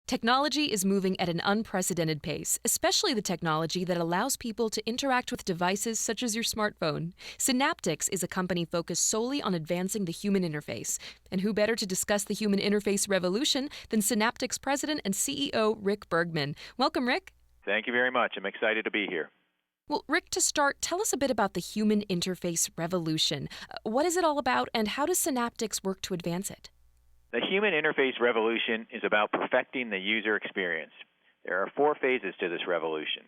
Technology is moving at an unprecedented pace, especially the technology that allows people to interact with devices such as your smartphone. Synaptics is a company focused solely on advancing the human interface. And who better to discuss the human interface revolution than Synaptics President and CEO Rick Bergman? Welcome, Rick. Thank you very much. I'm excited to be here. Well, Rick, to start, tell us a bit about the human interface revolution. What is it all about, and how does Synaptics work to advance it? The human interface revolution is about perfecting the user experience. There are 4 phases to this revolution.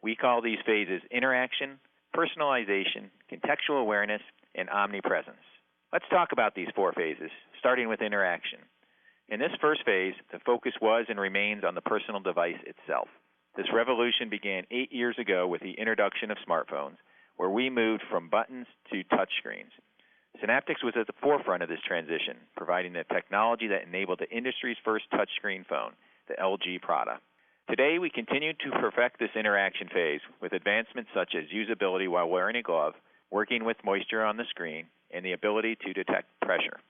We call these phases interaction, personalization, contextual awareness, and omnipresence. Let's talk about these 4 phases, starting with interaction. In this first phase, the focus was and remains on the personal device itself. This revolution began 8 years ago with the introduction of smartphones, where we moved from buttons to touchscreens. Synaptics was at the forefront of this transition, providing the technology that enabled the industry's first touchscreen phone, the LG Prada. Today, we continue to perfect this interaction phase with advancements such as usability while wearing a glove, working with moisture on the screen, and the ability to detect pressure.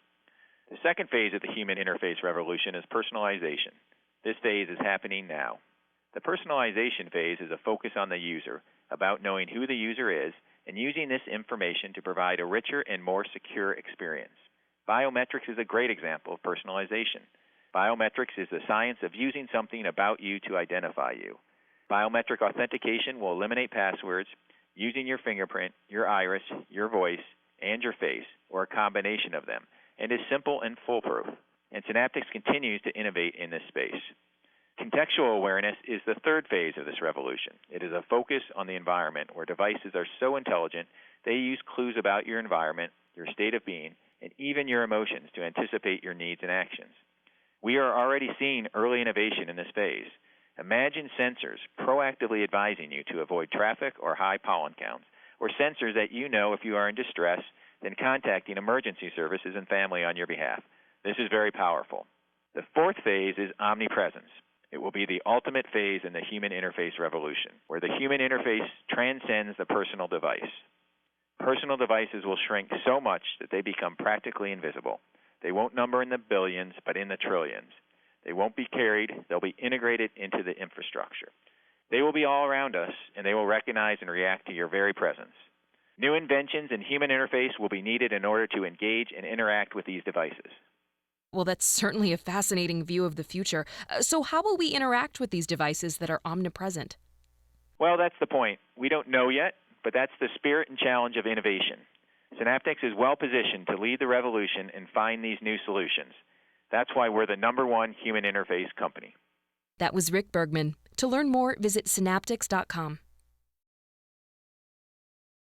The second phase of the human interface revolution is personalization. This phase is happening now. The personalization phase is a focus on the user, about knowing who the user is, and using this information to provide a richer and more secure experience. Biometrics is a great example of personalization. Biometrics is the science of using something about you to identify you. Biometric authentication will eliminate passwords using your fingerprint, your iris, your voice, and your face, or a combination of them, and is simple and foolproof. And Synaptics continues to innovate in this space. Contextual awareness is the third phase of this revolution. It is a focus on the environment where devices are so intelligent they use clues about your environment, your state of being, and even your emotions to anticipate your needs and actions. We are already seeing early innovation in this phase. Imagine sensors proactively advising you to avoid traffic or high pollen counts, or sensors that you know if you are in distress, then contacting emergency services and family on your behalf. This is very powerful. The fourth phase is omnipresence. It will be the ultimate phase in the human interface revolution, where the human interface transcends the personal device. Personal devices will shrink so much that they become practically invisible. They won't number in the billions, but in the trillions. They won't be carried. They'll be integrated into the infrastructure. They will be all around us, and they will recognize and react to your very presence. New inventions in human interface will be needed in order to engage and interact with these devices. Well, that's certainly a fascinating view of the future. So how will we interact with these devices that are omnipresent? Well, that's the point. We don't know yet, but that's the spirit and challenge of innovation. Synaptics is well positioned to lead the revolution and find these new solutions. That's why we're the #1 human interface company. That was Rick Bergman. To learn more, visit synaptics.com.